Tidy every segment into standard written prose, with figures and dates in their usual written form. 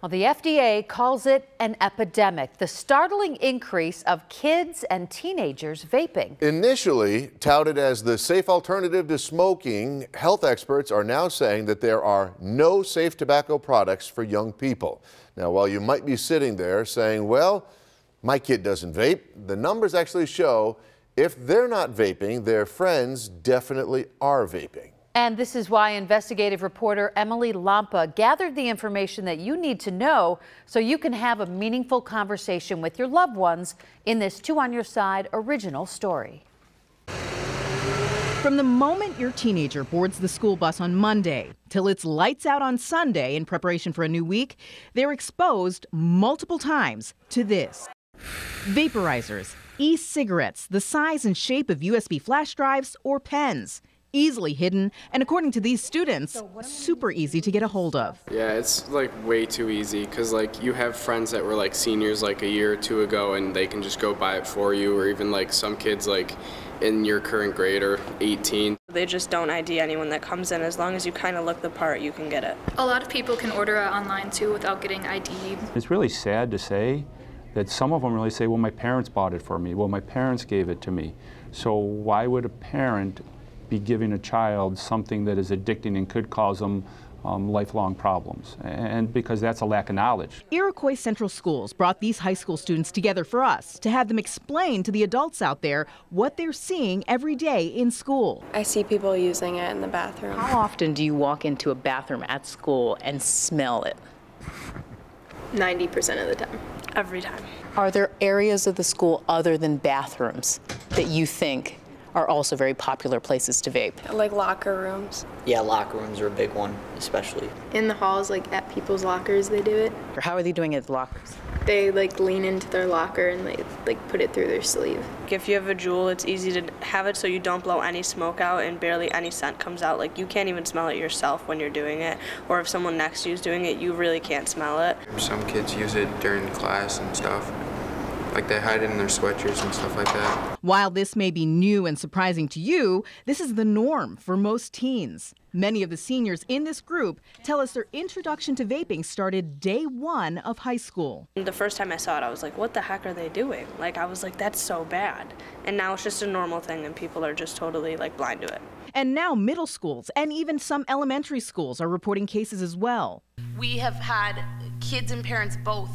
Well, the FDA calls it an epidemic, the startling increase of kids and teenagers vaping. Initially touted as the safe alternative to smoking, health experts are now saying that there are no safe tobacco products for young people. Now, while you might be sitting there saying, well, my kid doesn't vape, the numbers actually show if they're not vaping, their friends definitely are vaping. And this is why investigative reporter Emily Lampa gathered the information that you need to know so you can have a meaningful conversation with your loved ones in this Two on Your Side original story. From the moment your teenager boards the school bus on Monday till it's lights out on Sunday in preparation for a new week, they're exposed multiple times to this. Vaporizers, e-cigarettes, the size and shape of USB flash drives or pens. Easily hidden, and according to these students, super easy to get a hold of. Yeah, it's like way too easy because like you have friends that were like seniors like a year or two ago and they can just go buy it for you, or even like some kids like in your current grade or 18. They just don't ID anyone that comes in. As long as you kind of look the part, you can get it. A lot of people can order it online too without getting ID'd. It's really sad to say that some of them really say, well, my parents bought it for me. Well, my parents gave it to me. So why would a parent be giving a child something that is addicting and could cause them lifelong problems? And because that's a lack of knowledge. Iroquois Central Schools brought these high school students together for us to have them explain to the adults out there what they're seeing every day in school. I see people using it in the bathroom. How often do you walk into a bathroom at school and smell it? 90% of the time. Every time. Are there areas of the school other than bathrooms that you think are also very popular places to vape? Like locker rooms. Yeah, locker rooms are a big one, especially. In the halls, like at people's lockers, they do it. Or how are they doing it at the lockers? They like lean into their locker and they like put it through their sleeve. If you have a Juul, it's easy to have it so you don't blow any smoke out and barely any scent comes out. Like you can't even smell it yourself when you're doing it, or if someone next to you is doing it, you really can't smell it. Some kids use it during class and stuff. Like they hide it in their sweatshirts and stuff like that. While this may be new and surprising to you, this is the norm for most teens. Many of the seniors in this group tell us their introduction to vaping started day one of high school. The first time I saw it, I was like, what the heck are they doing? Like, I was like, that's so bad. And now it's just a normal thing and people are just totally like blind to it. And now middle schools and even some elementary schools are reporting cases as well. We have had kids and parents both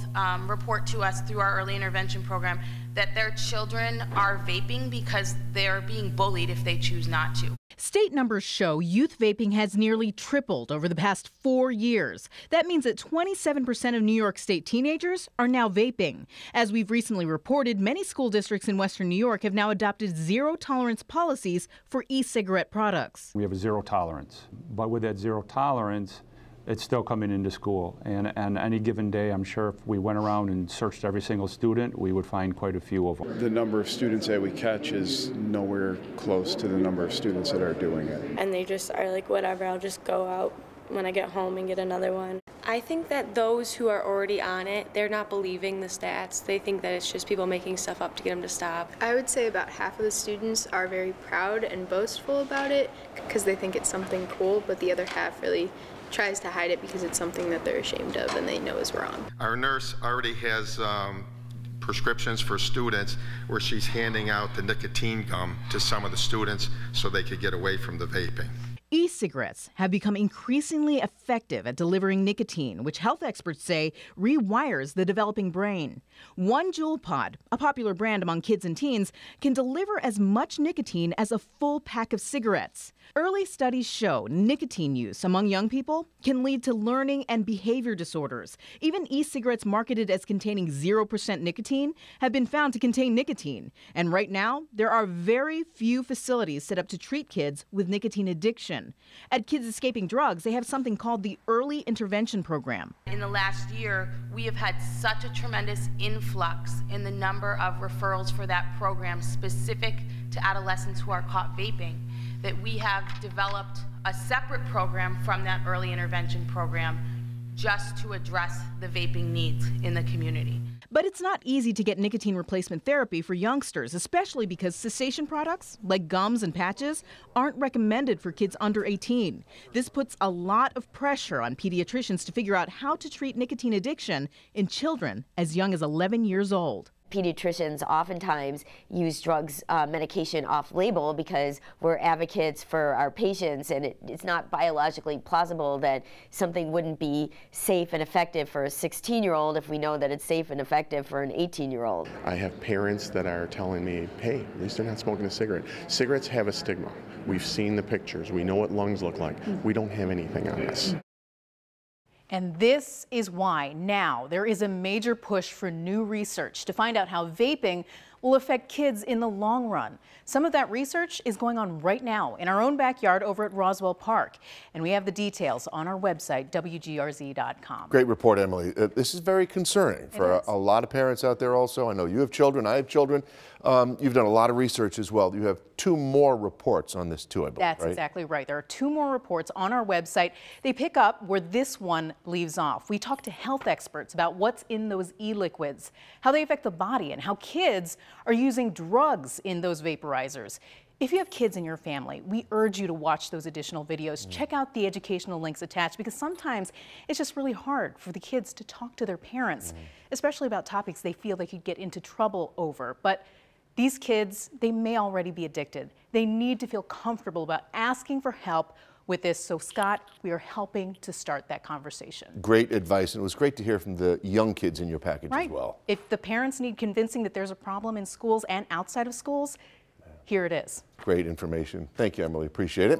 report to us through our early intervention program that their children are vaping because they're being bullied if they choose not to. State numbers show youth vaping has nearly tripled over the past 4 years. That means that 27% of New York State teenagers are now vaping. As we've recently reported, many school districts in Western New York have now adopted zero-tolerance policies for e-cigarette products. We have a zero tolerance, but with that zero tolerance, it's still coming into school. And any given day, I'm sure if we went around and searched every single student, we would find quite a few of them. The number of students that we catch is nowhere close to the number of students that are doing it. And they just are like, whatever, I'll just go out when I get home and get another one. I think that those who are already on it, they're not believing the stats. They think that it's just people making stuff up to get them to stop. I would say about half of the students are very proud and boastful about it because they think it's something cool, but the other half really tries to hide it because it's something that they're ashamed of and they know is wrong. Our nurse already has prescriptions for students where she's handing out the nicotine gum to some of the students so they could get away from the vaping. E-cigarettes have become increasingly effective at delivering nicotine, which health experts say rewires the developing brain. One Juul pod, a popular brand among kids and teens, can deliver as much nicotine as a full pack of cigarettes. Early studies show nicotine use among young people can lead to learning and behavior disorders. Even e-cigarettes marketed as containing 0% nicotine have been found to contain nicotine. And right now, there are very few facilities set up to treat kids with nicotine addiction. At Kids Escaping Drugs, they have something called the Early Intervention Program. In the last year, we have had such a tremendous influx in the number of referrals for that program specific to adolescents who are caught vaping that we have developed a separate program from that early intervention program just to address the vaping needs in the community. But it's not easy to get nicotine replacement therapy for youngsters, especially because cessation products, like gums and patches, aren't recommended for kids under 18. This puts a lot of pressure on pediatricians to figure out how to treat nicotine addiction in children as young as 11 years old. Pediatricians oftentimes use drugs, medication off-label because we're advocates for our patients, and it's not biologically plausible that something wouldn't be safe and effective for a 16-year-old if we know that it's safe and effective for an 18-year-old. I have parents that are telling me, hey, at least they're not smoking a cigarette. Cigarettes have a stigma. We've seen the pictures. We know what lungs look like. We don't have anything on this. And this is why now there is a major push for new research to find out how vaping will affect kids in the long run. Some of that research is going on right now in our own backyard over at Roswell Park. And we have the details on our website, WGRZ.com. Great report, Emily. This is very concerning for a lot of parents out there also. I know you have children, I have children. You've done a lot of research as well. You have 2 more reports on this too, I believe, That's right? exactly right. There are 2 more reports on our website. They pick up where this one leaves off. We talk to health experts about what's in those e-liquids, how they affect the body, and how kids are using drugs in those vaporizers. If you have kids in your family, we urge you to watch those additional videos. Check out the educational links attached, because sometimes it's just really hard for the kids to talk to their parents, especially about topics they feel they could get into trouble over. But these kids, they may already be addicted. They need to feel comfortable about asking for help with this. So Scott, we are helping to start that conversation. Great advice, and it was great to hear from the young kids in your package as well. If the parents need convincing that there's a problem in schools and outside of schools, here it is. Great information. Thank you, Emily. Appreciate it.